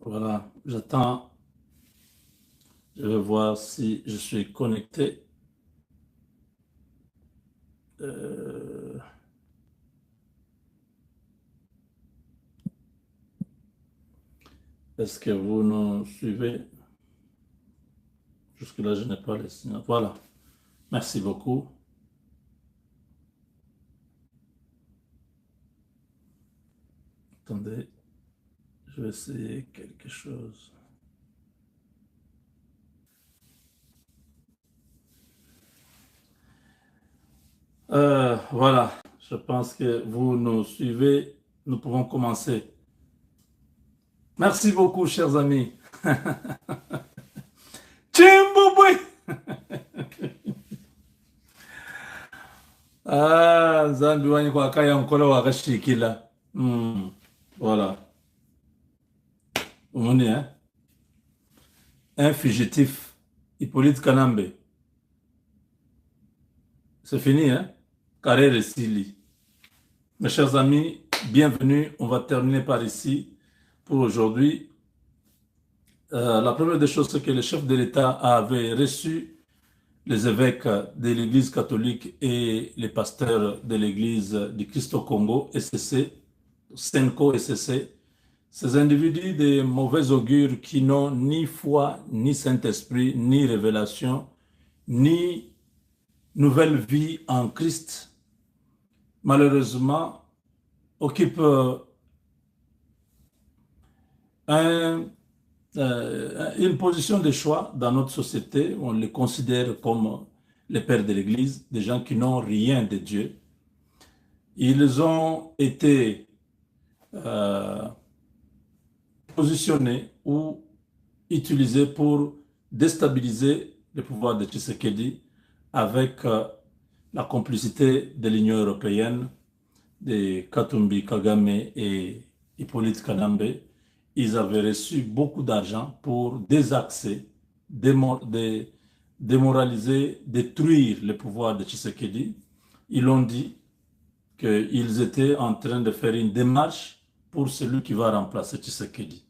Voilà, j'attends. Je vais voir si je suis connecté. Euh, Est-ce que vous nous suivez? Jusque-là, je n'ai pas les signaux. Voilà, merci beaucoup. Attendez, je vais essayer quelque chose. Voilà, je pense que vous nous suivez. Nous pouvons commencer. Merci beaucoup, chers amis. Tchimbouboui! Ah, Zambi wani kwa kaya mkola wa kashikila. Voilà. On est, hein? Un fugitif, Hippolyte Kanambe. C'est fini, hein? Carré Sili. Mes chers amis, bienvenue. On va terminer par ici pour aujourd'hui. La première des choses, c'est que le chef de l'État avait reçu les évêques de l'Église catholique et les pasteurs de l'Église du Christ au Congo, SCC, Senko SCC. Ces individus de mauvais augure qui n'ont ni foi, ni Saint-Esprit, ni révélation, ni nouvelle vie en Christ, malheureusement, occupent un, une position de choix dans notre société. On les considère comme les pères de l'Église, des gens qui n'ont rien de Dieu. Ils ont été euh, positionnés ou utilisés pour déstabiliser le pouvoir de Tshisekedi avec la complicité de l'Union européenne, de Katumbi Kagame et Hippolyte Kanambe. Ils avaient reçu beaucoup d'argent pour désaxer, démoraliser, détruire le pouvoir de Tshisekedi. Ils ont dit qu'ils étaient en train de faire une démarche pour celui qui va remplacer Tshisekedi.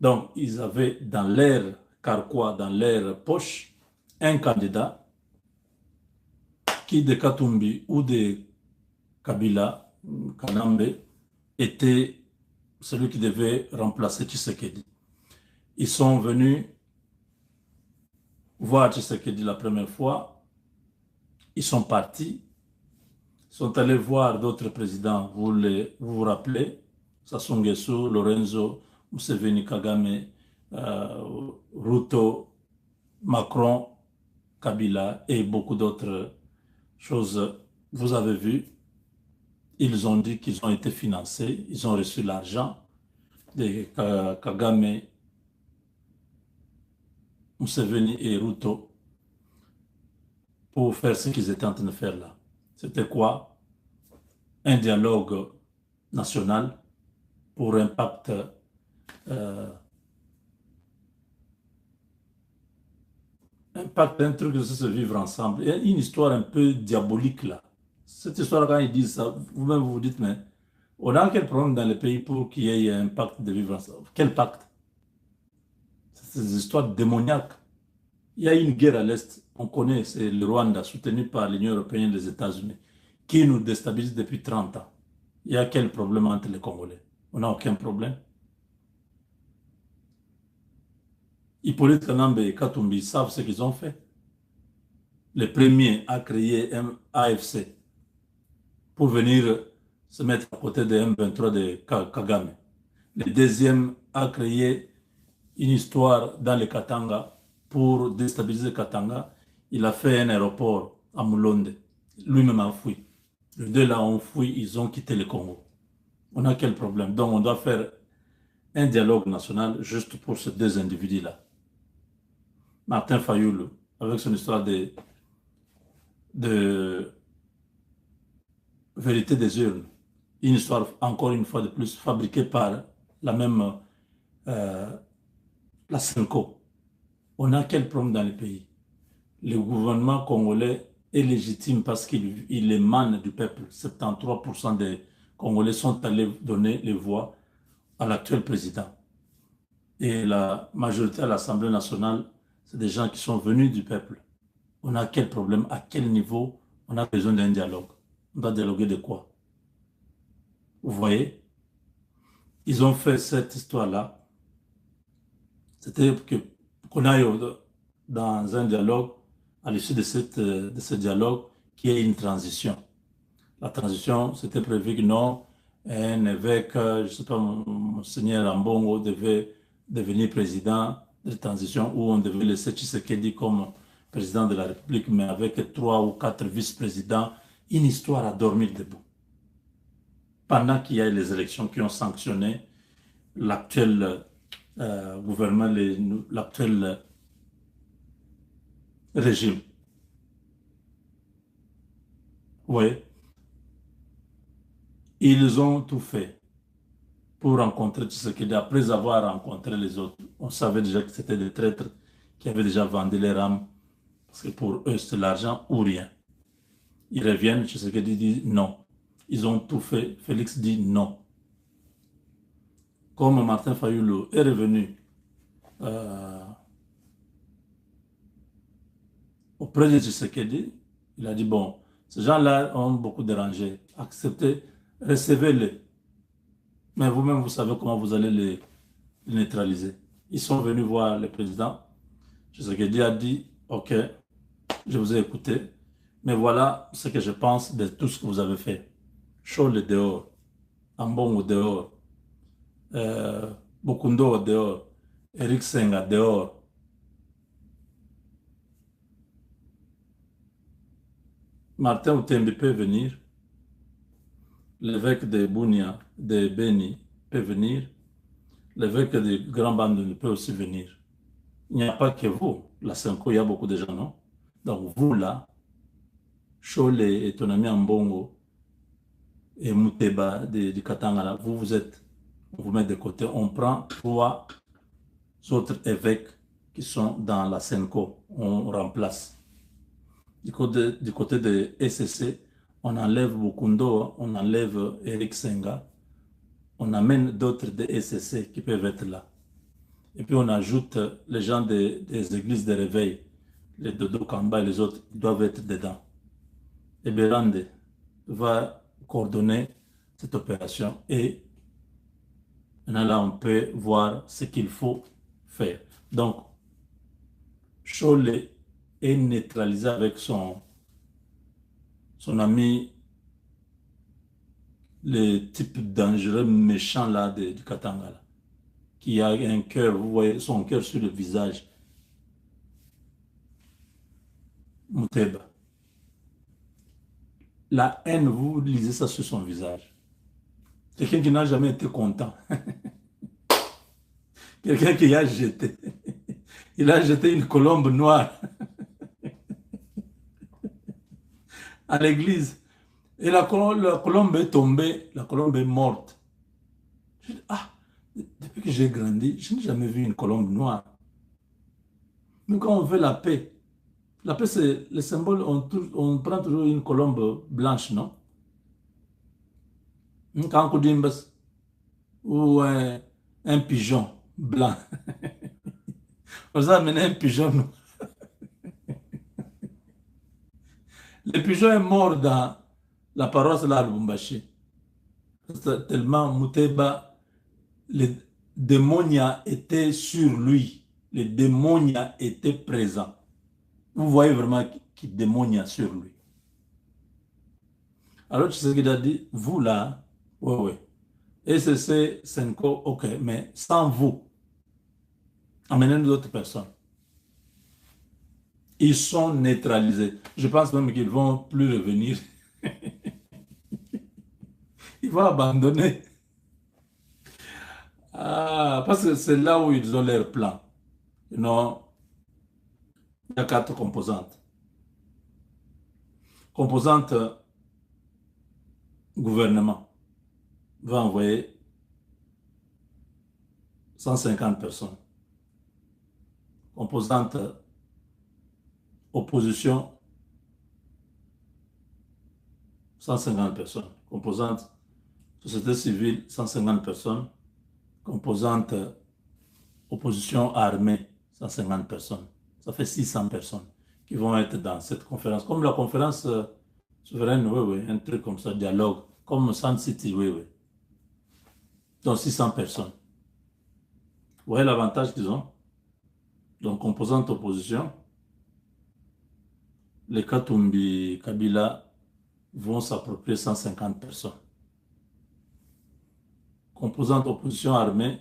Donc, ils avaient dans leur carquois, dans leur poche, un candidat qui de Katumbi ou de Kabila, Kanambe, était celui qui devait remplacer Tshisekedi. Ils sont venus voir Tshisekedi la première fois, ils sont partis, ils sont allés voir d'autres présidents, vous vous rappelez, Sassou Nguesso, Lorenzo, Museveni, Kagame, Ruto, Macron, Kabila et beaucoup d'autres choses. Vous avez vu, ils ont dit qu'ils ont été financés, ils ont reçu l'argent de Kagame, Museveni et Ruto pour faire ce qu'ils étaient en train de faire là. C'était quoi? Un dialogue national pour impact d'un truc de se vivre ensemble. Il y a une histoire un peu diabolique là. Cette histoire, quand ils disent ça, vous-même vous vous dites, mais on a quel problème dans le pays pour qu'il y ait un pacte de vivre ensemble? Quel pacte? C'est des histoires démoniaques. Il y a une guerre à l'Est, on connaît, c'est le Rwanda, soutenu par l'Union européenne et les États-Unis, qui nous déstabilise depuis 30 ans. Il y a quel problème entre les Congolais? On n'a aucun problème. Hippolyte Kanambe et Katumbi savent ce qu'ils ont fait. Le premier a créé un AFC pour venir se mettre à côté de M23 de Kagame. Le deuxième a créé une histoire dans le Katanga pour déstabiliser Katanga. Il a fait un aéroport à Moulonde. Lui-même a fui. Les deux là ont fui, ils ont quitté le Congo. On a quel problème? Donc on doit faire un dialogue national juste pour ces deux individus-là. Martin Fayoulou, avec son histoire de vérité des urnes, une histoire encore une fois de plus fabriquée par la même euh, la Senko. On a quel problème dans le pays? Le gouvernement congolais est légitime parce qu'il émane du peuple. 73% des Congolais sont allés donner les voix à l'actuel président. et la majorité à l'Assemblée nationale, c'est des gens qui sont venus du peuple. On a quel problème, à quel niveau on a besoin d'un dialogue? On doit dialoguer de quoi? Vous voyez? Ils ont fait cette histoire-là. C'était qu'on aille dans un dialogue, à l'issue de ce dialogue, qu'il y ait une transition. La transition, c'était prévu que non, un évêque, je ne sais pas, Monseigneur Ambongo devait devenir président de transition où on devait laisser Tshisekedi comme président de la République, mais avec 3 ou 4 vice-présidents, une histoire à dormir debout. Pendant qu'il y a les élections qui ont sanctionné l'actuel gouvernement, l'actuel régime. Oui, ils ont tout fait pour rencontrer Tshisekedi. Après avoir rencontré les autres, on savait déjà que c'était des traîtres qui avaient déjà vendu leur âme, parce que pour eux, c'était l'argent ou rien. Ils reviennent, Tshisekedi dit non. Ils ont tout fait. Félix dit non. Comme Martin Fayulu est revenu auprès de Tshisekedi, il a dit bon, ces gens-là ont beaucoup dérangé. Acceptez, recevez-les. Mais vous-même, vous savez comment vous allez les neutraliser. Ils sont venus voir le président. Tshisekedi a dit, OK, je vous ai écouté, mais voilà ce que je pense de tout ce que vous avez fait. Chaud le dehors, Ambon au dehors, Bokundo au dehors, Eric Senga dehors. Martin Outembi peut venir, l'évêque de Bunia, de Beni peut venir, l'évêque de Grand Banduni peut aussi venir. Il n'y a pas que vous, la Senko, il y a beaucoup de gens, non? Donc vous là, Chole et ton ami Ambongo et Muteba du Katanga, vous êtes, on vous met de côté. On prend 3 autres évêques qui sont dans la Senko, on remplace. Du côté de SCC, on enlève Bukundo, on enlève Eric Senga, on amène d'autres de SCC qui peuvent être là. Et puis on ajoute les gens des églises de réveil, les Dodo Kamba et les autres, ils doivent être dedans. Et Berande va coordonner cette opération et maintenant là on peut voir ce qu'il faut faire. Donc, Chole est neutralisé avec son ami, le type dangereux, méchant là du Katanga, là, qui a un cœur, vous voyez son cœur sur le visage. Muteba. La haine, vous lisez ça sur son visage. Quelqu'un qui n'a jamais été content. Quelqu'un qui a jeté. Il a jeté une colombe noire à l'église. Et la colombe est tombée, la colombe est morte. Je dis, ah, depuis que j'ai grandi, je n'ai jamais vu une colombe noire. Mais quand on veut la paix c'est le symbole, on prend toujours une colombe blanche, non? Quand on dit ou un pigeon blanc. On a amené un pigeon noir. Le pigeon est mort dans la paroisse de la Lubumbashi. Tellement Muteba, le démonia était sur lui. Le démonia était présent. Vous voyez vraiment qu'il démonia sur lui. Alors tu sais ce qu'il a dit? Vous là, oui, oui. Et c'est Senko, ok, mais sans vous, amenez d'autres personnes. Ils sont neutralisés. Je pense même qu'ils ne vont plus revenir. Ils vont abandonner. Ah, parce que c'est là où ils ont leur plan. Non, il y a 4 composantes. Composante gouvernement va envoyer 150 personnes. Composante opposition, 150 personnes. Composante société civile, 150 personnes. Composante opposition armée, 150 personnes. Ça fait 600 personnes qui vont être dans cette conférence. Comme la conférence souveraine, oui, oui, un truc comme ça, dialogue, comme Sun City, oui, oui. Donc 600 personnes. Vous voyez l'avantage qu'ils ont? Donc, composante opposition, les Katumbi, Kabila vont s'approprier 150 personnes. Composante opposition armée,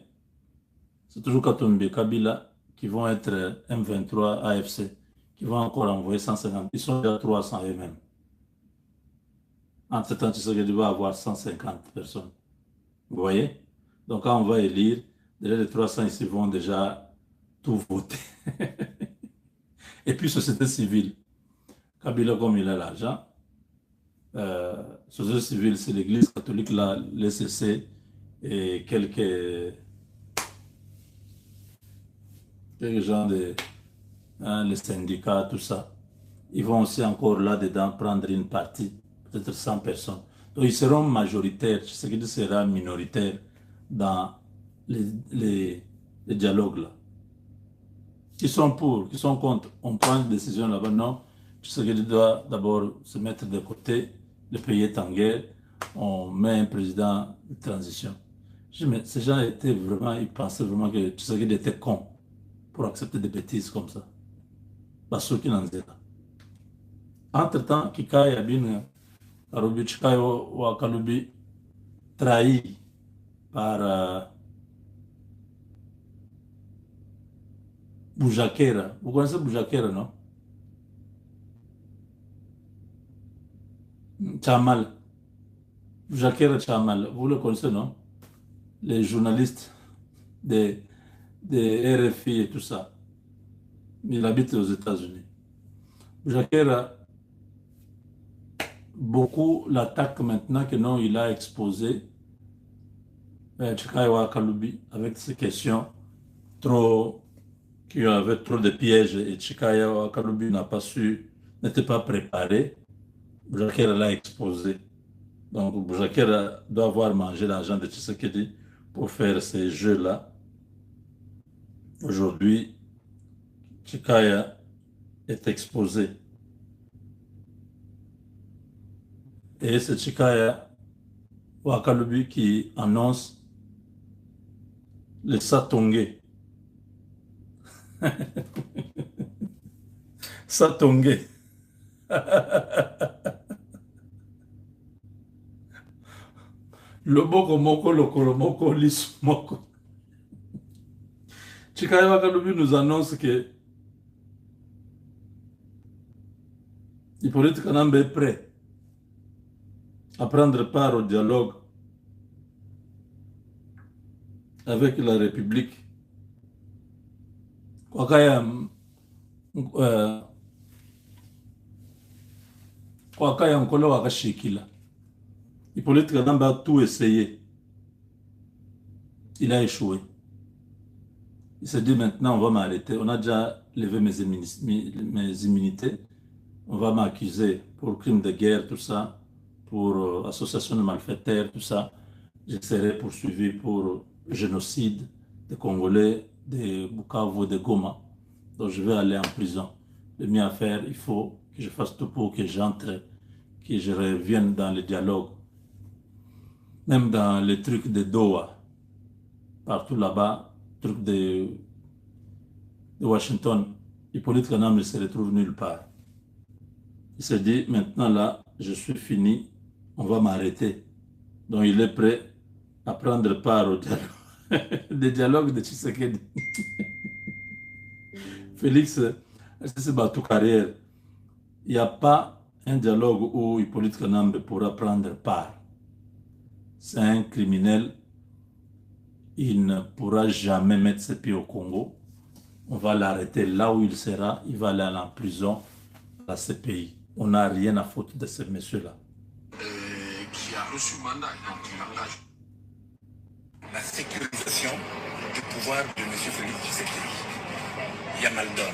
c'est toujours Katumbi, Kabila qui vont être M23, AFC, qui vont encore envoyer 150. Ils sont déjà 300 eux-mêmes. Entre-temps, Tshisekedi va avoir 150 personnes. Vous voyez? Donc, quand on va élire, déjà les 300 ici vont déjà tout voter. Et puis, société civile. Kabila, comme il a l'argent, société civile, c'est l'église catholique, là, l'ECC et quelques gens, les syndicats, tout ça. Ils vont aussi encore là-dedans prendre une partie, peut-être 100 personnes. Donc, ils seront majoritaires, ce qui sera minoritaire dans les dialogues là. Qui sont pour, qui sont contre, on prend une décision là-bas, non. Ce qui doit d'abord se mettre de côté, le pays est en guerre, on met un président de transition. Je dis, mais ces gens étaient vraiment, ils pensaient vraiment que Tshisekedi était con pour accepter des bêtises comme ça. Parce que qui n'en est là. Entre-temps, Kikai Abin, Karubi, Chikai ou Kalubi, trahi par Boujakera. Vous connaissez Boujakera, non? Chamal. Boujakera Chamal. Vous le connaissez, non? Les journalistes des RFI et tout ça. Il habite aux États-Unis. Boujakera, beaucoup l'attaquent maintenant que non, il a exposé Chikaïwa Kaloubi avec ces questions trop, qui avaient trop de pièges et Chikaïwa Kaloubi n'a pas su, n'était pas préparé. Boujakera l'a exposé. Donc Boujakera doit avoir mangé l'argent de Tshisekedi pour faire ces jeux-là. Aujourd'hui, Chikaya est exposé. Et c'est Chikaya Wakalubi qui annonce le Satongé. Satongé. Loboko moko lokolo moko lisu moko. Chikaya Wakalubi nous annonce que Hippolyte Kanambe est prêt à prendre part au dialogue avec la République. Kwakaya Nkolo Wakashikila. Hippolyte Kanambe a tout essayé. Il a échoué. Il s'est dit maintenant on va m'arrêter. On a déjà levé mes immunités. On va m'accuser pour crime de guerre, tout ça, pour association de malfaiteurs, tout ça. Je serai poursuivi pour génocide des Congolais, des Bukavu, de Goma. Donc je vais aller en prison. Le mieux à faire, il faut que je fasse tout pour que j'entre, que je revienne dans le dialogue. Même dans les trucs de Doha, partout là-bas, trucs de Washington, Hippolyte Kanambe ne se retrouve nulle part. Il s'est dit, maintenant là, je suis fini, on va m'arrêter. Donc il est prêt à prendre part au dialogue, des dialogues de Tshisekedi. Félix, c'est toute carrière. Il n'y a pas un dialogue où Hippolyte Kanambe pourra prendre part. C'est un criminel. Il ne pourra jamais mettre ses pieds au Congo. On va l'arrêter là où il sera. Il va aller en prison à ce pays. On n'a rien à foutre de ce monsieur-là. Qui a reçu mandat, donc il engage. La sécurisation du pouvoir de M. Félix Tshisekedi. Yamaldon.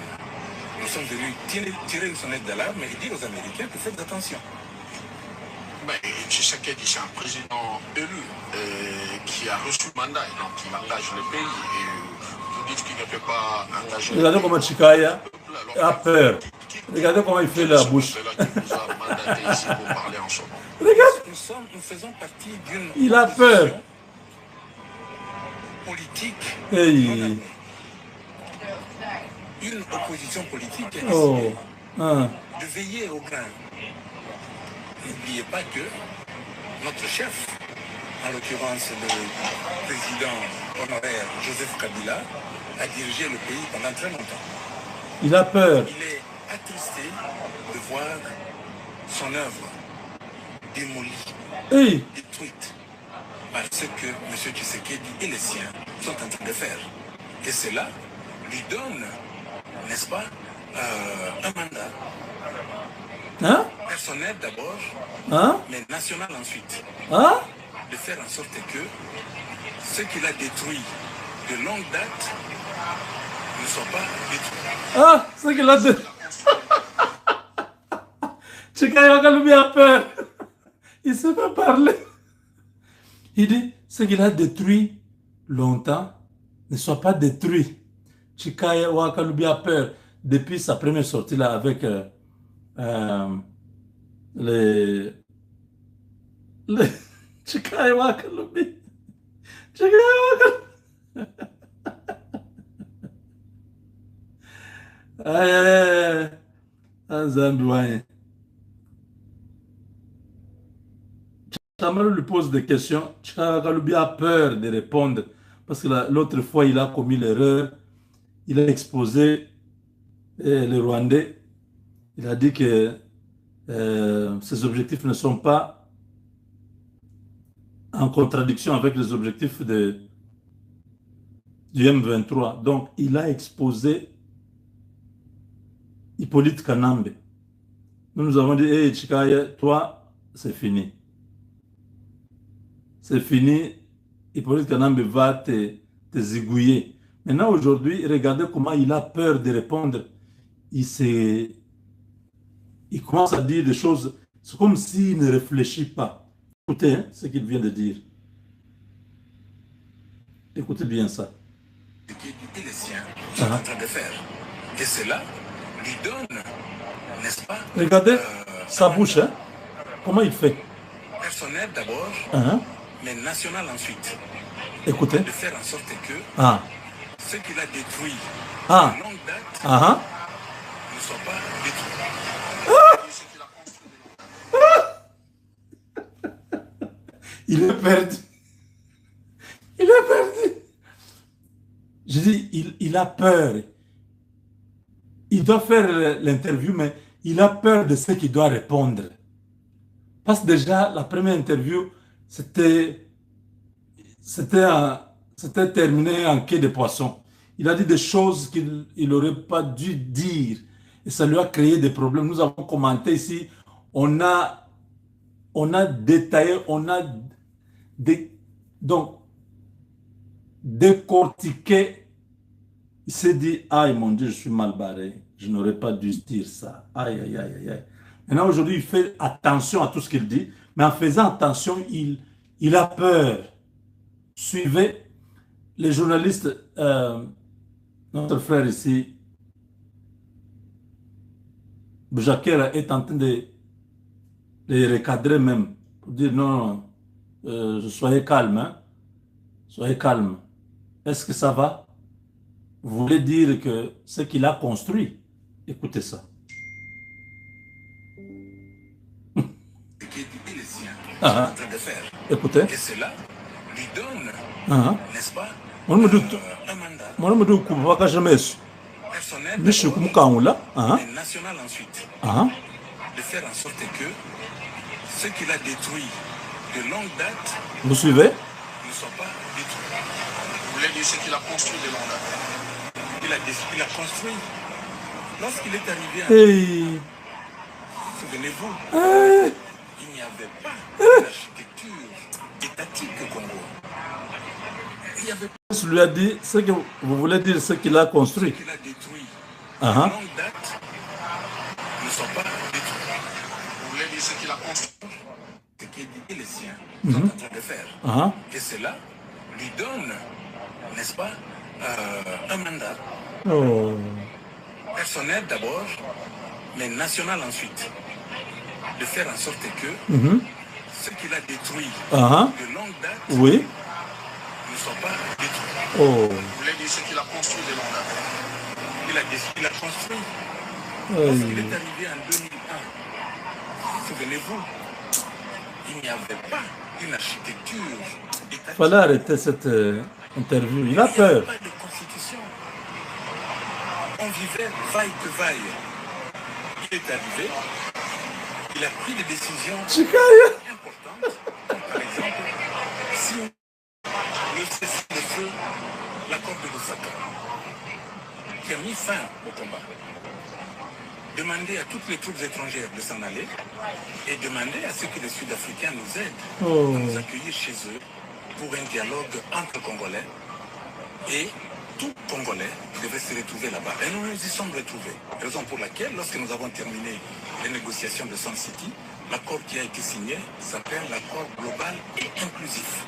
Nous sommes venus tirer une sonnette d'alarme et dire aux Américains que faites attention. Mais Tshisekedi, c'est un président élu qui a reçu mandat, donc il engage le pays. Et vous dites qu'il ne peut pas engager. Regardez comment Chikaya a peur. Regardez comment il fait la bouche. C'est là qui nous a mandaté ici pour parler en son nom. Regarde, Nous faisons partie d'une il a peur. politique. Hey. Une opposition politique est Oh. décidée Hein. de veiller au grain. N'oubliez pas que notre chef, en l'occurrence le président honoraire Joseph Kabila, a dirigé le pays pendant très longtemps. Il a peur. Il est attristé de voir son œuvre démolie, Hey. détruite par ce que M. Tshisekedi et les siens sont en train de faire. Et cela lui donne, n'est-ce pas, un mandat Hein? personnel d'abord, Hein? mais national ensuite, Hein? de faire en sorte que ce qu'il a détruit de longue date ne soit pas détruit. Ah, c'est qu'il a dit. Chikaya Kaloubi a peur. Il ne sait pas parler. Il dit, ce qu'il a détruit longtemps ne soit pas détruit. Chikaya Wakalubi a peur depuis sa première sortie là avec les Chikaya Wakalubi. Chikaya Wakalubi. Aïe, aïe, aïe. Un Zambouin. Chamalou lui pose des questions. Chakaloubi a peur de répondre parce que l'autre fois il a commis l'erreur. Il a exposé le Rwandais. Il a dit que ses objectifs ne sont pas en contradiction avec les objectifs du M23. Donc, il a exposé Hippolyte Kanambe. Nous avons dit, hey, Chikaya, toi, c'est fini. C'est fini. Hippolyte Kanambe va te zigouiller. Maintenant, aujourd'hui, regardez comment il a peur de répondre. Il commence à dire des choses. C'est comme s'il ne réfléchit pas. Écoutez hein, ce qu'il vient de dire. Écoutez bien ça. Et les siens sont en train de faire. Et cela lui donne, n'est-ce pas, regardez sa bouche. Hein? Comment il fait? personnel d'abord, mais national ensuite. Écoutez. De faire en sorte que ce qu'il a détruit de longue date ne soit pas détruit. Il est perdu. Il est perdu. Je dis, il a peur. Il doit faire l'interview, mais il a peur de ce qu'il doit répondre. Parce que déjà, la première interview, c'était terminé en quai de poisson. Il a dit des choses qu'il n'aurait pas dû dire. Et ça lui a créé des problèmes. Nous avons commenté ici. On a détaillé, donc, décortiqué. Il s'est dit, aïe mon Dieu, je suis mal barré. Je n'aurais pas dû dire ça. Aïe, aïe, aïe, aïe. Maintenant, aujourd'hui, il fait attention à tout ce qu'il dit. Mais en faisant attention, il a peur. Suivez les journalistes, notre frère ici, Boujakera est en train de les recadrer même. Pour dire non, soyez calme. Hein? Soyez calme. Est-ce que ça va? Vous voulez dire que ce qu'il a construit? Écoutez ça. Écoutez. Et cela lui donne, n'est-ce pas, un mandat personnel, mais national ensuite. De faire en sorte que ce qu'il a détruit de longue date, vous suivez, ne soit pas détruit. Vous voulez dire ce qu'il a construit de longue date? Il a construit. Lorsqu'il est arrivé à... Souvenez-vous, il n'y avait pas d'architecture étatique au Congo. Il y avait... Je lui a dit ce que vous voulez dire, ce qu'il a construit. Ce qu'il a détruit de longue date ne sont pas détruits. Vous voulez dire ce qu'il a construit? Ce qu'il dit les siens sont en train de faire. Et cela lui donne, n'est-ce pas, un mandat personnel d'abord, mais national ensuite. De faire en sorte que ce qu'il a détruit de longue date ne soit pas détruit. Vous voulez dire ce qu'il a construit de longue date? Il a construit. Lorsqu'il est arrivé en 2001, souvenez-vous, il n'y avait pas une architecture étatique. Il fallait arrêter cette interview. Il a peur. Il n'y avait pas de constitution. On vivait vaille que vaille. Il est arrivé, il a pris des décisions importantes. Par exemple, si le cessez-le-feu, l'accord de Lusaka, qui a mis fin au combat, demander à toutes les troupes étrangères de s'en aller et demander à ce que les Sud-Africains nous aident à nous accueillir chez eux pour un dialogue entre Congolais, et tout Congolais devait se retrouver là-bas. Et nous nous y sommes retrouvés. Raison pour laquelle, lorsque nous avons terminé les négociations de Sun City, l'accord qui a été signé s'appelle l'accord global et inclusif.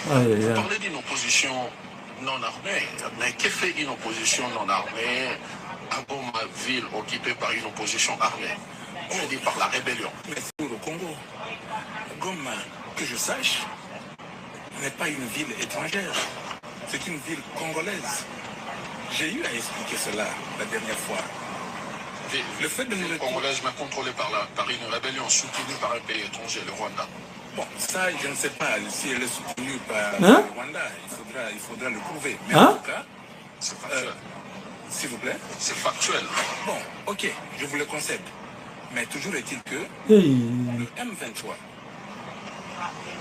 Vous parlez d'une opposition non armée, mais que fait une opposition non armée à Goma, ville occupée par une opposition armée? On dit par la rébellion. Mais pour le Congo, Goma, que je sache, n'est pas une ville étrangère. C'est une ville congolaise. J'ai eu à expliquer cela la dernière fois. Le fait de ville congolaise, mais contrôlée par une rébellion soutenue par un pays étranger, le Rwanda. Bon, ça, je ne sais pas si elle est soutenue par le Rwanda. Il faudra le prouver. Mais en tout cas, c'est factuel. S'il vous plaît. C'est factuel. Bon, ok, je vous le concède. Mais toujours est-il que le M23,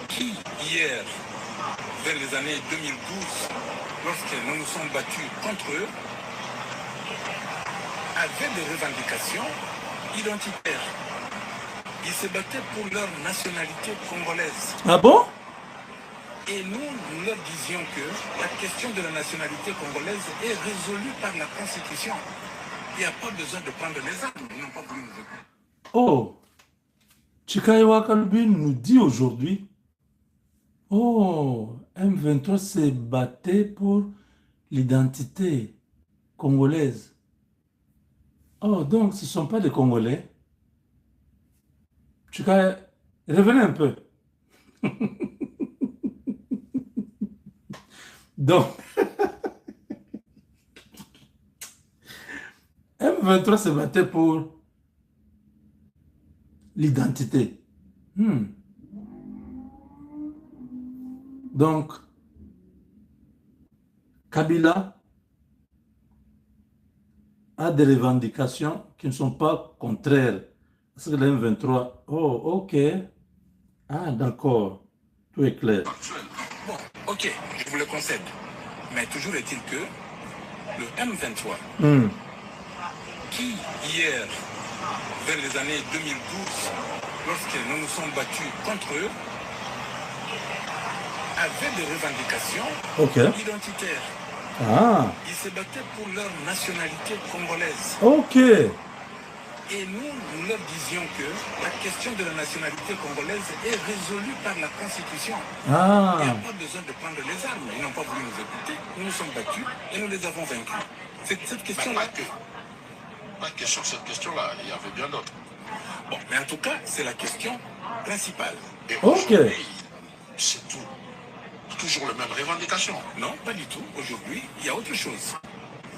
qui hier, vers les années 2012, lorsque nous nous sommes battus contre eux, avait des revendications identitaires. Ils se battaient pour leur nationalité congolaise. Ah bon? Et nous leur disions que la question de la nationalité congolaise est résolue par la Constitution. Il n'y a pas besoin de prendre les armes. Ils n'ont pas voulu nous écouter. Oh, Chikayewa Kalubin nous dit aujourd'hui, oh, M23 s'est battu pour l'identité congolaise. Oh, donc ce ne sont pas des Congolais. Chikaye, revenez un peu. Donc, M23 se battait pour l'identité. Donc, Kabila a des revendications qui ne sont pas contraires. Parce que le M23, oh, ok. Ah, d'accord. Tout est clair. Bon, ok, je vous le concède. Mais toujours est-il que le M23, qui hier, vers les années 2012, lorsque nous nous sommes battus contre eux, avait des revendications identitaires. Ils se battaient pour leur nationalité congolaise. Ok. Et nous leur disions que la question de la nationalité congolaise est résolue par la Constitution. Il n'y a pas besoin de prendre les armes. Ils n'ont pas voulu nous écouter. Nous nous sommes battus et nous les avons vaincus. Cette question-là... Pas que sur cette question-là, il y avait bien d'autres. Bon, mais en tout cas, c'est la question principale. Et aujourd'hui, c'est tout. Toujours les mêmes revendications. Non, pas du tout. Aujourd'hui, il y a autre chose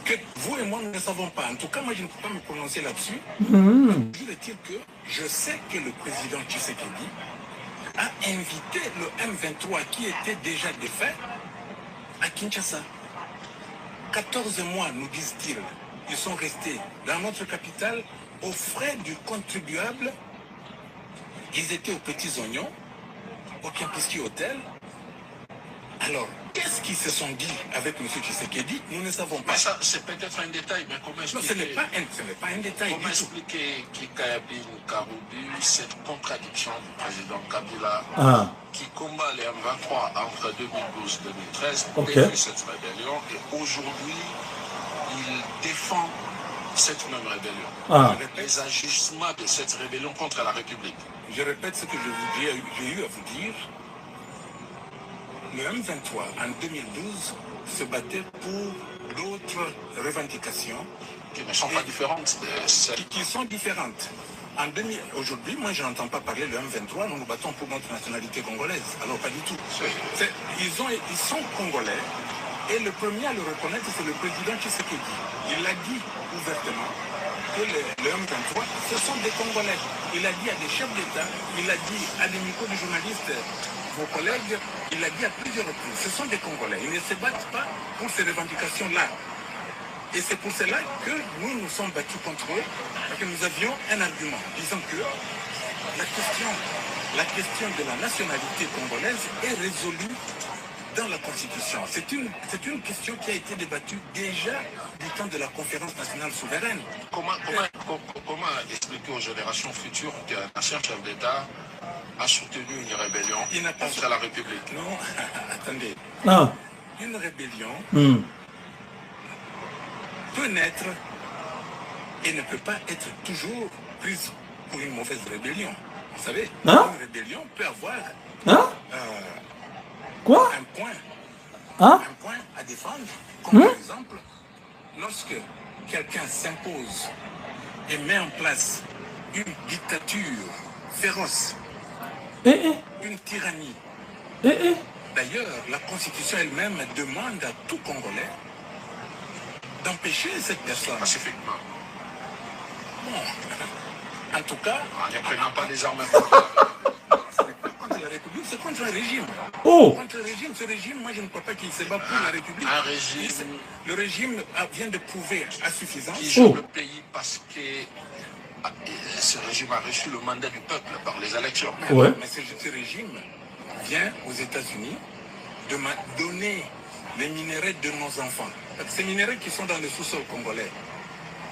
que vous et moi, nous ne savons pas. En tout cas, moi, je ne peux pas me prononcer là-dessus. Toujours est-il que je sais que le président Tshisekedi a invité le M23, qui était déjà défait, à Kinshasa. 14 mois, nous disent-ils, ils sont restés dans notre capitale aux frais du contribuable. Ils étaient aux Petits Oignons, au Kempinski Hotel. Alors, qu'est-ce qu'ils se sont dit avec M. Tshisekedi? Nous ne savons pas. Mais ça, c'est peut-être un détail, mais comment expliquer... Non, ce n'est pas un détail. Comment expliquer Kikayabin Karoubi, cette contradiction du président Kabila qui combat les M23 entre 2012 et 2013, défait cette rébellion, et aujourd'hui, il défend cette même rébellion. Les agissements de cette rébellion contre la République. Je répète ce que j'ai eu à vous dire. Le M23, en 2012, se battait pour d'autres revendications qui ne sont pas différentes. Qui sont différentes. Aujourd'hui, moi, je n'entends pas parler de M23, nous nous battons pour notre nationalité congolaise. Alors, pas du tout. Ils sont congolais, et le premier à le reconnaître, c'est le président Tshisekedi. Il l'a dit ouvertement que le M23, ce sont des Congolais. Il a dit à des chefs d'État, il a dit à des micros de journalistes, vos collègues, il a dit à plusieurs reprises, ce sont des Congolais. Ils ne se battent pas pour ces revendications-là. Et c'est pour cela que nous nous sommes battus contre eux, parce que nous avions un argument, disant que la question de la nationalité congolaise est résolue dans la Constitution. C'est une question qui a été débattue déjà du temps de la conférence nationale souveraine. Comment expliquer aux générations futures qu'un ancien chef d'État a soutenu une rébellion contre la République? Non, attendez. Ah. Une rébellion peut naître et ne peut pas être toujours prise pour une mauvaise rébellion. Vous savez, une rébellion peut avoir Quoi? un point à défendre, comme par exemple, lorsque quelqu'un s'impose et met en place une dictature féroce, une tyrannie. D'ailleurs, la Constitution elle-même demande à tout Congolais d'empêcher cette personne. Pacifiquement. Bon, en tout cas... En ne prenant pas les armes. Ce n'est pas contre la République, c'est contre un régime. Contre un régime, ce régime, moi je ne crois pas qu'il se bat pour la République. Un régime... Le régime vient de prouver à suffisance... Qui joue le pays parce que ce régime a reçu le mandat du peuple par les élections. Mais ce régime vient aux États-Unis de donner les minéraux de nos enfants. Ces minéraux qui sont dans le sous-sol congolais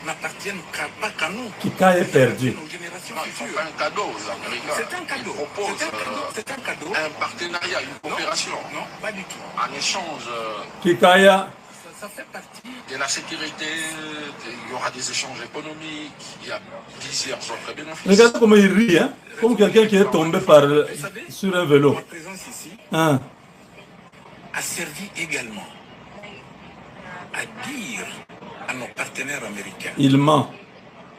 n'appartiennent pas qu'à nous. Kika est perdu. C'est un cadeau aux Américains. C'est un cadeau. C'est un cadeau. Un partenariat, une coopération. Non, pas du tout. En échange Kikaya. Ça fait partie de la sécurité, il y aura des échanges économiques, il y a plusieurs autres bénéfices. Regarde comment il rit, hein? Comme quelqu'un qui est tombé sur un vélo. Ma présence ici a servi également à dire à nos partenaires américains. Il ment.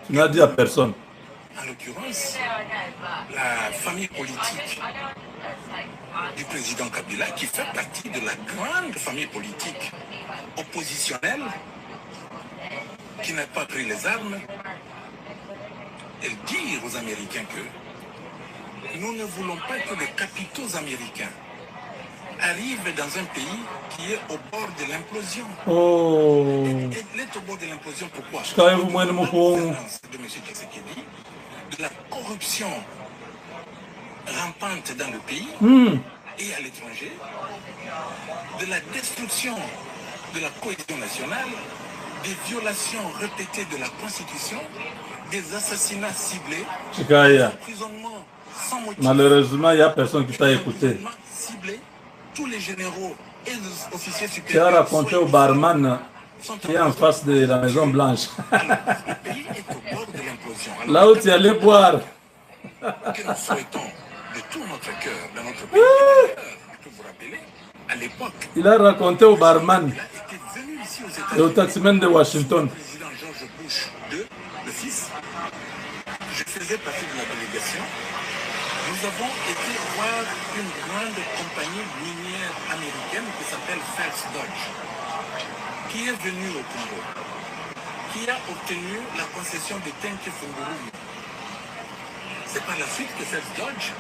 Tu n'as dit à personne. En l'occurrence, la famille politique du président Kabila, qui fait partie de la grande famille politique oppositionnelle, qui n'a pas pris les armes, elle dit aux Américains que nous ne voulons pas que les capitaux américains arrivent dans un pays qui est au bord de l'implosion. Elle est au bord de l'implosion, pourquoi? De M. Tshisekedi, de la corruption rampante dans le pays et à l'étranger, de la destruction de la cohésion nationale, des violations répétées de la Constitution, des assassinats ciblés, des emprisonnements sans motif. Malheureusement, il n'y a personne qui t'a écouté. Ciblés, tous les généraux et les officiers supérieurs. Tu as raconté au barman qui est en face de la Maison Blanche. Le pays est au bord de l'implosion. Là où tu allais boire. Que nous souhaitons de tout notre cœur, dans notre pays, que vous rappelez, à l'époque, il a raconté au barman il a été venu ici aux et au États-Unis. taximan de Washington. Le président George Bush II, le fils, je faisais partie de la délégation. Nous avons été voir une grande compagnie minière américaine qui s'appelle Phelps Dodge, qui est venue au Congo, qui a obtenu la concession de Tenke Fungurume. C'est par la suite que Phelps Dodge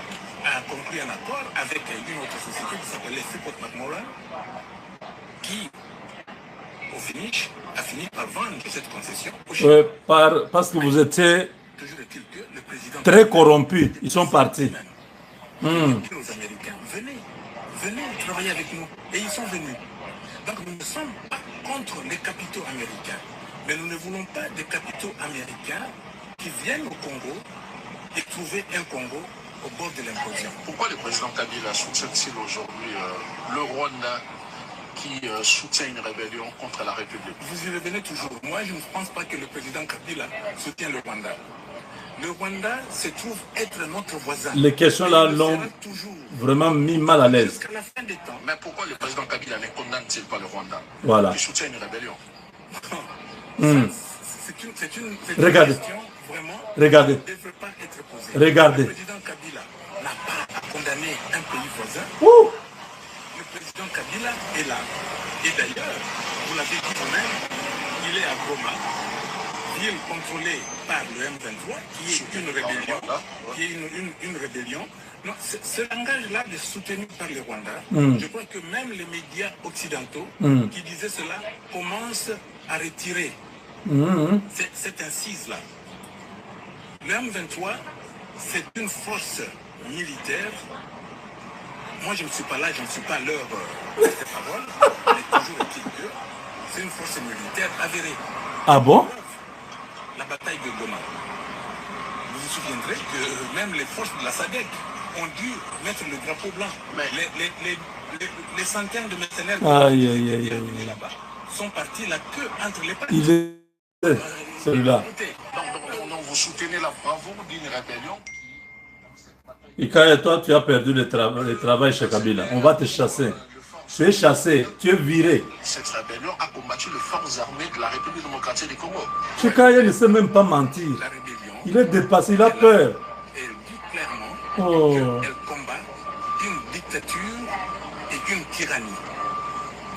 a conclu un accord avec une autre société qui s'appelait Freeport McMoran, qui, au finish, a fini par vendre cette concession au Chili. Parce que vous étiez Toujours est-il que le président très corrompus. Ils sont partis. Aux Américains, venez travailler avec nous. Et ils sont venus. Donc nous ne sommes pas contre les capitaux américains. Mais nous ne voulons pas des capitaux américains qui viennent au Congo et trouver un Congo au bord de l'implosion. Pourquoi le président Kabila soutient-il aujourd'hui le Rwanda qui soutient une rébellion contre la République? Vous y revenez toujours. Moi, je ne pense pas que le président Kabila soutient le Rwanda. Le Rwanda se trouve être notre voisin. Les questions là l'ont vraiment mis mal à l'aise. Jusqu'à la fin des temps. Mais pourquoi le président Kabila ne condamne-t-il pas le Rwanda? Voilà. Qui soutient une rébellion. C'est une Regardez. question vraiment Regardez. qui ne devrait pas être posée. Regardez. Le président Kabila n'a pas à condamner un pays voisin. Ouh. Le président Kabila est là. Et d'ailleurs, vous l'avez dit vous-même, il est à Goma, ville contrôlée par le M23, qui est une rébellion. Qui est une rébellion. Non, ce langage-là de soutenu par le Rwanda, je crois que même les médias occidentaux qui disaient cela commencent à retirer cette incise-là. Le M23, c'est une force militaire. Moi, je ne suis pas là, je ne suis pas leur porte-parole, mais toujours est-il que c'est une force militaire avérée. Ah bon? La bataille de Goma. Vous vous souviendrez que même les forces de la SADC ont dû mettre le drapeau blanc. Mais les centaines de mercenaires qui sont là-bas sont partis la queue entre les pattes. Il est celui-là. Donc vous soutenez la bravoure d'une rébellion. Et quand toi, tu as perdu le travail chez Kabila, on va te chasser. Tu es chassé, tu es viré. Cette rébellion a combattu les forces armées de la République démocratique du Congo. Chekaya ne sait même pas mentir. La rébellion, Il est dépassé, il a peur. Elle dit clairement qu'elle combat une dictature et une tyrannie.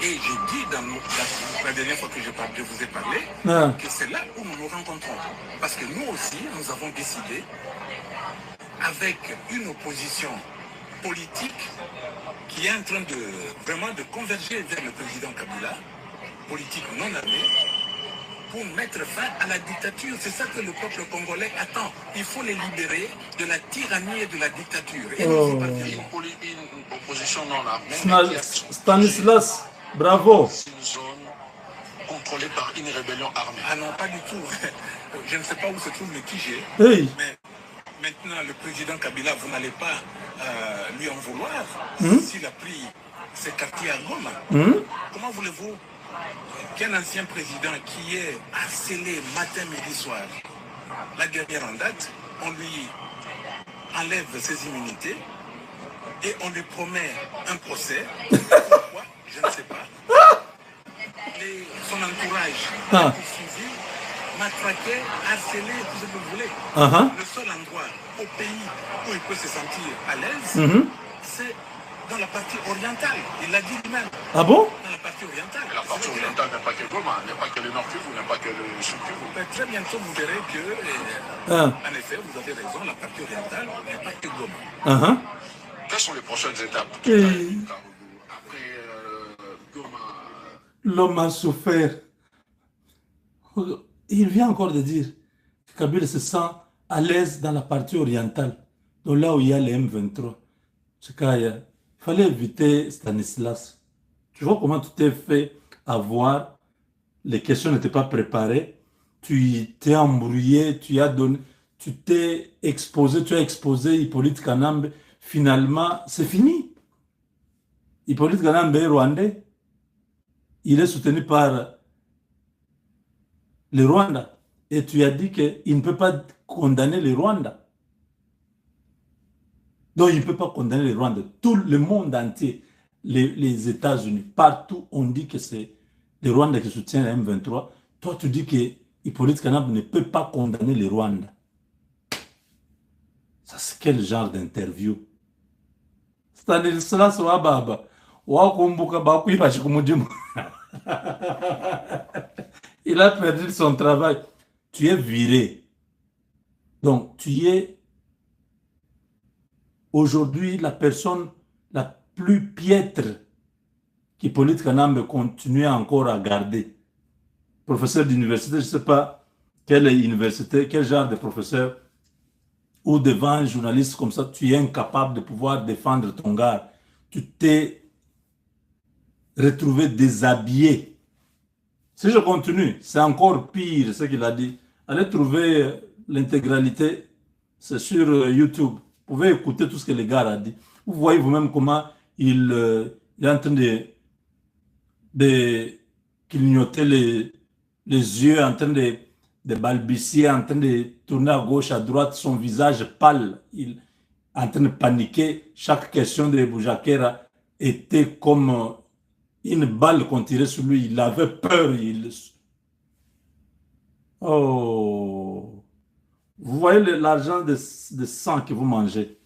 Et j'ai dit dans la dernière fois que je vous ai parlé que c'est là où nous nous rencontrons. Parce que nous aussi, nous avons décidé, avec une opposition politique qui est en train de vraiment de converger vers le président Kabila, politique non armée, pour mettre fin à la dictature. C'est ça que le peuple congolais attend. Il faut les libérer de la tyrannie et de la dictature. Et nous une opposition non armée. Stanislas, bravo. Une zone contrôlée par une rébellion armée. Ah non, pas du tout. Je ne sais pas où se trouve le QG. Hey. Mais maintenant, le président Kabila, vous n'allez pas lui en vouloir s'il a pris ses quartiers à Goma. Comment voulez-vous qu'un ancien président qui est harcelé matin, midi, soir, la dernière en date, on lui enlève ses immunités et on lui promet un procès? Pourquoi? Je ne sais pas. Son entourage poursuivi, matraqué, harcelé, tout ce que vous voulez. Le seul endroit au pays où il peut se sentir à l'aise, c'est dans la partie orientale. Il l'a dit lui-même. Ah bon? Dans la partie orientale. La partie orientale n'est pas que Goma, n'est pas que le Nord Kivu, n'est pas que le Sud Kivu. Mais très bientôt, vous verrez que, en effet, vous avez raison, la partie orientale n'est pas que Goma. Quelles sont les prochaines étapes après Goma? L'homme a souffert. Il vient encore de dire que Kabila se sent à l'aise dans la partie orientale, donc là où il y a les M23. Il fallait éviter Stanislas. Tu vois comment tu t'es fait avoir, les questions n'étaient pas préparées, tu t'es embrouillé, tu t'es exposé, tu as exposé Hippolyte Kanambe. Finalement, c'est fini. Hippolyte Kanambe est rwandais. Il est soutenu par le Rwanda. Et tu as dit qu'il ne peut pas condamner le Rwanda. Donc il ne peut pas condamner le Rwanda. Tout le monde entier, les États-Unis, partout, on dit que c'est le Rwanda qui soutient la M23. Toi, tu dis que Hippolyte Kanambe ne peut pas condamner le Rwanda. Ça, c'est quel genre d'interview? Stanislas Wababa. Wakumbuka bakuiba chikumudimu. Il a perdu son travail. Tu es viré. Donc, tu es aujourd'hui la personne la plus piètre qu'Hippolyte Kanambe continue encore à garder. Professeur d'université, je ne sais pas quelle université, quel genre de professeur, ou devant un journaliste comme ça, tu es incapable de pouvoir défendre ton gars. Tu t'es retrouvé déshabillé. Si je continue, c'est encore pire ce qu'il a dit. Allez trouver l'intégralité, c'est sur YouTube. Vous pouvez écouter tout ce que le gars a dit. Vous voyez vous-même comment il est en train de clignoter les yeux, en train balbutier, en train de tourner à gauche, à droite, son visage pâle, il en train de paniquer. Chaque question de Boujakera était comme une balle qu'on tirait sur lui. Il avait peur. Oh! Vous voyez l'argent de sang que vous mangez.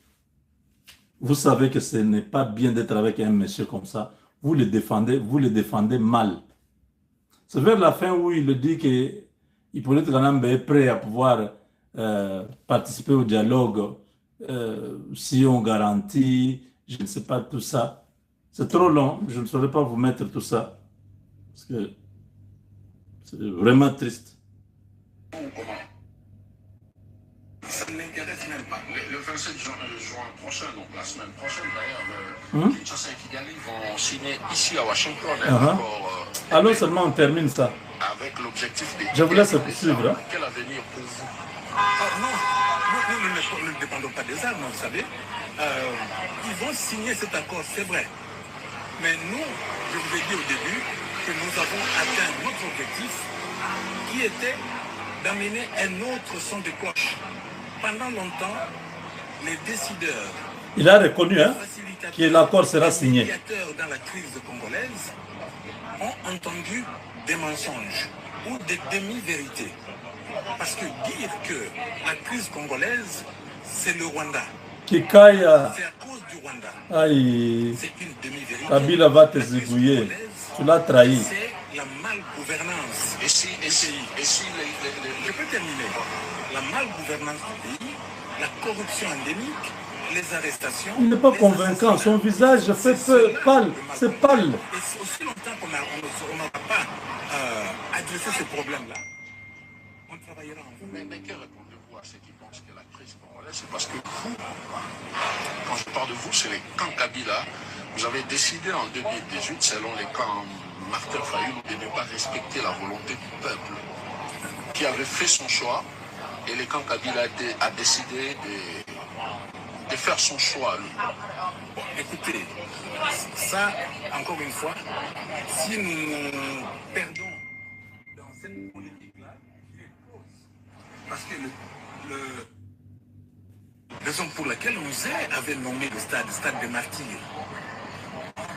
Vous savez que ce n'est pas bien d'être avec un monsieur comme ça. Vous le défendez mal. C'est vers la fin où il dit qu'il pourrait être quand même prêt à pouvoir participer au dialogue si on garantit, je ne sais pas, tout ça. C'est trop long, je ne saurais pas vous mettre tout ça. Parce que c'est vraiment triste. Ça ne m'intéresse même pas. Le 27 juin prochain, donc la semaine prochaine d'ailleurs, Kinshasa et Kigali vont signer ici à Washington un accord. Alors seulement on termine ça. Avec l'objectif de... Je vous laisse poursuivre. Quel avenir pour vous? Non, nous ne dépendons pas des armes, vous savez. Ils vont signer cet accord, c'est vrai. Mais nous, je vous ai dit au début que nous avons atteint notre objectif qui était d'amener un autre son de cloche. Pendant longtemps, les décideurs, il a reconnu que l'accord sera signé. Les médiateurs dans la crise congolaise ont entendu des mensonges ou des demi-vérités. Parce que dire que la crise congolaise, c'est le Rwanda. C'est à cause du Rwanda. C'est une demi-vérité. Kabila va te zigouiller. Tu l'as trahi. C'est la malgouvernance. Je peux terminer. La malgouvernance du pays, la corruption endémique, les arrestations. Il n'est pas convaincant. Son visage fait pâle. C'est pâle. Et aussi longtemps qu'on n'aura pas adressé ce problème-là, on travaillera en vous. Mais que répondez-vous à ceux qui pensent que la crise congolaise, c'est parce que vous, quand je parle de vous, c'est les camps Kabila. Vous avez décidé en 2018, selon les camps Martin Fayulu, de ne pas respecter la volonté du peuple qui avait fait son choix. Et les camps Kabila a décidé de faire son choix. Bon, écoutez, ça, encore une fois, si nous nous perdons dans cette politique-là, parce que la raison pour laquelle on avait nommé le stade des martyrs.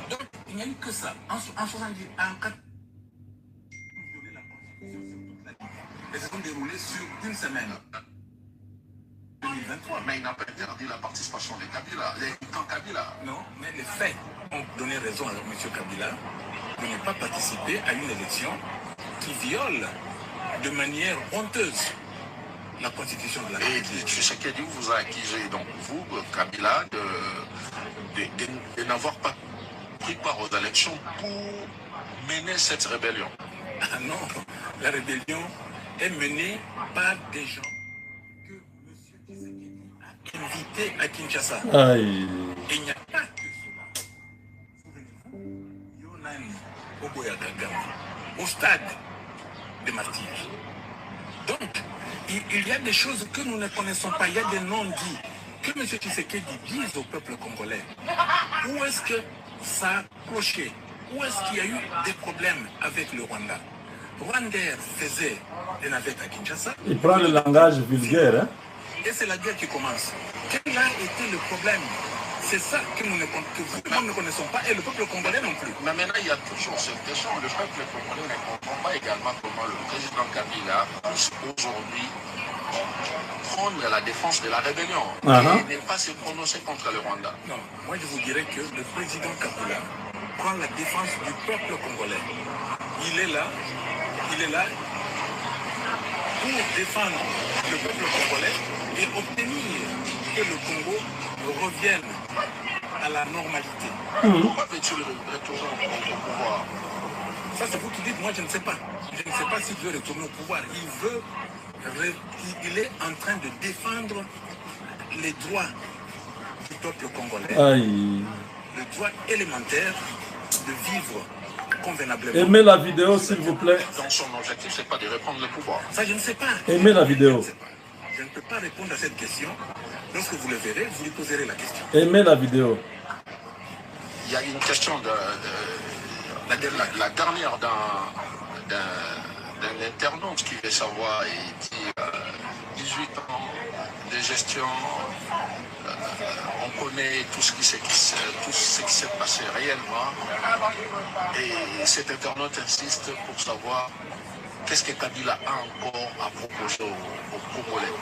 Donc, il n'y a eu que ça. En 70, en 4, elles se sont déroulées sur une semaine. 2023. Mais il n'a pas interdit la participation des Kabila, les camps Kabila. Non, mais les faits ont donné raison à M. Kabila de ne pas participer à une élection qui viole de manière honteuse la constitution de la République. Et Tshisekedi vous a accusé, donc vous, Kabila, de n'avoir pas pris part aux élections pour mener cette rébellion. Ah non, la rébellion est menée par des gens que M. Tshisekedi a invités à Kinshasa. Aïe. Et il n'y a pas que cela. Souvenez-vous, Yonani Oboyakagama, au stade des martyrs. Donc, il y a des choses que nous ne connaissons pas. Il y a des non-dits que M. Tshisekedi dise au peuple congolais. Où est-ce que ça a cloché? Où est-ce qu'il y a eu des problèmes avec le Rwanda? Rwanda faisait des navettes à Kinshasa. Il prend le langage vulgaire. Et c'est la guerre qui commence. Quel a été le problème? C'est ça que nous ne connaissons pas et le peuple congolais non plus. Mais maintenant, il y a toujours cette question. Le peuple congolais ne comprend pas également comment le président Kabila puisse aujourd'hui prendre la défense de la rébellion et ne pas se prononcer contre le Rwanda. Non, moi je vous dirais que le président Kabila prend la défense du peuple congolais. Il est là pour défendre le peuple congolais et obtenir que le Congo revienne à la normalité. Pourquoi veut-il retourner au pouvoir? Ça c'est vous qui dites, moi je ne sais pas. Je ne sais pas s'il veut retourner au pouvoir. Il est en train de défendre les droits du peuple congolais. Aïe. Le droit élémentaire de vivre convenablement. Aimez la vidéo s'il vous plaît. Donc son objectif, c'est pas de reprendre le pouvoir. Ça je ne sais pas. Aimez la vidéo. Je ne peux pas répondre à cette question. Lorsque vous le verrez, vous lui poserez la question. Aimez la vidéo. Il y a une question la dernière d'un l'internaute qui veut savoir, il dit 18 ans de gestion, on connaît tout ce qui s'est passé réellement. Et cet internaute insiste pour savoir qu'est-ce que Kabila a encore à proposer aux Congolais.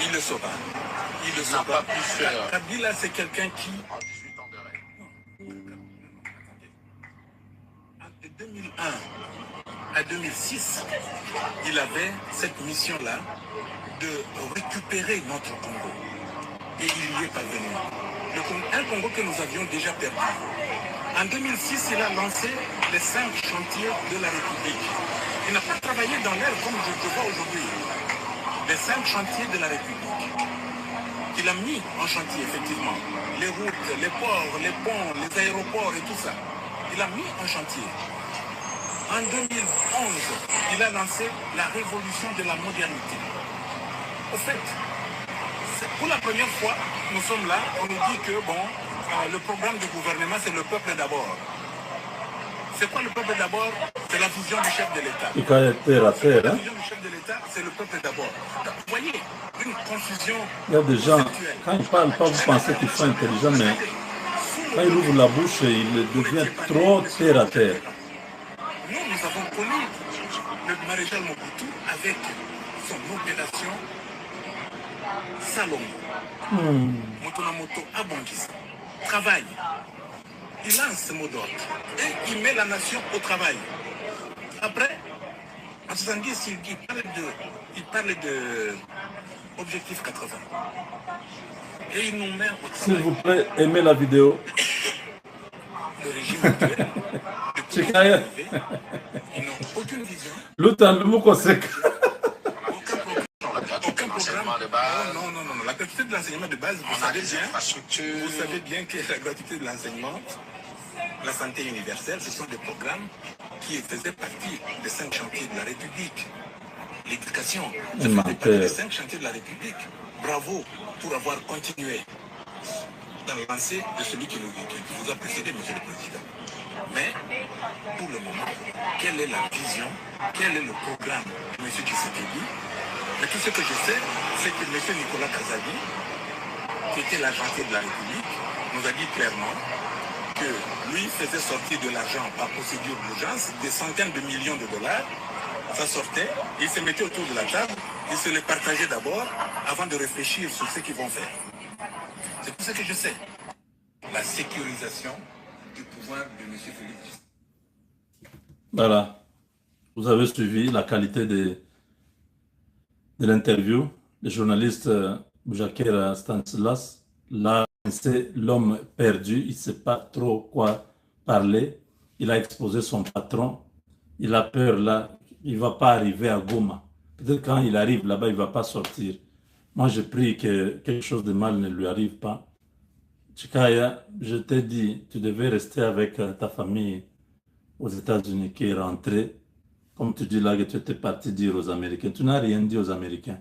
Il le saura. Il n'a pas pu faire. Kabila, c'est quelqu'un qui... En 18 ans de règne. De 2001 à 2006, il avait cette mission-là de récupérer notre Congo. Et il y est parvenu. Un Congo que nous avions déjà perdu. En 2006, il a lancé les 5 chantiers de la République. Il n'a pas travaillé dans l'air comme je le vois aujourd'hui. Les 5 chantiers de la République. Il a mis en chantier, effectivement, les routes, les ports, les ponts, les aéroports et tout ça. Il a mis en chantier. En 2011, il a lancé la révolution de la modernité. Au fait, pour la première fois, nous sommes là, on nous dit que bon, le programme du gouvernement, c'est le peuple d'abord. C'est quoi le peuple d'abord? C'est la vision du chef de l'État. La vision du chef de l'État, c'est le peuple d'abord. Vous voyez, une confusion. Il y a des gens, quand ils ne parlent pas, vous pensez qu'ils sont intelligents, mais quand ils ouvrent la bouche, ils deviennent trop terre à terre. Nous avons connu le maréchal Mobutu avec son opération Salomon. Motonamoto Abongis travaille. Il lance ce mot d'ordre et il met la nation au travail. Après, en 70, il parle de objectif 80. Et il nous met au travail. S'il vous plaît, aimez la vidéo. Le régime actuel, ils n'ont aucune vision. L'autre, le mot qu'on sait. Aucun programme. Non. La gratuité de l'enseignement de base, vous savez bien que la gratuité de l'enseignement, la santé universelle, ce sont des programmes qui faisaient partie des 5 chantiers de la République. L'éducation, ça faisait partie des 5 chantiers de la République. Bravo pour avoir continué dans le lancé de celui qui vous a précédé, Monsieur le Président. Mais, pour le moment, quelle est la vision, quel est le programme de M. Tshisekedi? Mais tout ce que je sais, c'est que M. Nicolas Kazadi, qui était l'agentier de la République, nous a dit clairement que lui faisait sortir de l'argent par procédure d'urgence, des centaines de millions de dollars. Ça sortait, il se mettait autour de la table, il se les partageait d'abord avant de réfléchir sur ce qu'ils vont faire. C'est tout ce que je sais. La sécurisation du pouvoir de M. Félix. Voilà. Vous avez suivi la qualité de l'interview. Le journaliste Boujaker Stanislas, là, c'est l'homme perdu. Il ne sait pas trop quoi parler. Il a exposé son patron. Il a peur là. Il ne va pas arriver à Goma. Peut-être quand il arrive là-bas, il ne va pas sortir. Moi, je prie que quelque chose de mal ne lui arrive pas. Chikaya, je t'ai dit, tu devais rester avec ta famille aux États-Unis qui est rentrée. Comme tu dis là que tu étais parti dire aux Américains. Tu n'as rien dit aux Américains.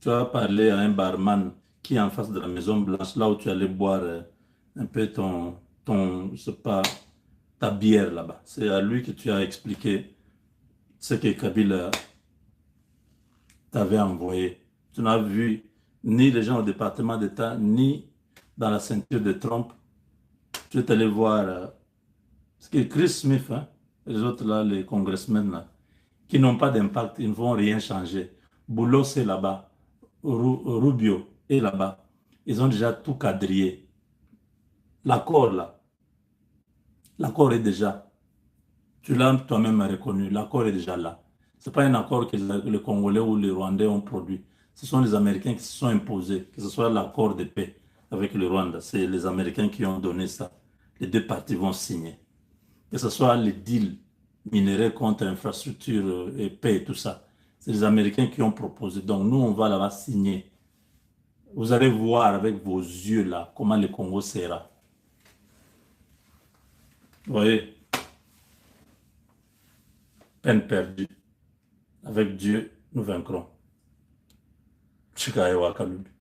Tu as parlé à un barman qui est en face de la Maison Blanche, là où tu allais boire un peu je sais pas, ta bière là-bas. C'est à lui que tu as expliqué ce que Kabila t'avait envoyé. Tu n'as vu ni les gens au département d'État, ni dans la ceinture de Trump. Tu es allé voir ce que Chris Smith, hein, les autres là, les congressmen là, qui n'ont pas d'impact, ils ne vont rien changer. Boulos est là-bas, Rubio est là-bas. Ils ont déjà tout quadrillé. L'accord là, l'accord est déjà, tu l'as toi-même reconnu, l'accord est déjà là. Ce n'est pas un accord que les Congolais ou les Rwandais ont produit. Ce sont les Américains qui se sont imposés, que ce soit l'accord de paix avec le Rwanda. C'est les Américains qui ont donné ça. Les deux parties vont signer. Que ce soit les deals minéraux contre infrastructure et paix et tout ça. C'est les Américains qui ont proposé. Donc nous, on va là-bas signer. Vous allez voir avec vos yeux là comment le Congo sera. Vous voyez? Peine perdue. Avec Dieu, nous vaincrons. Chikaye Wakalubi.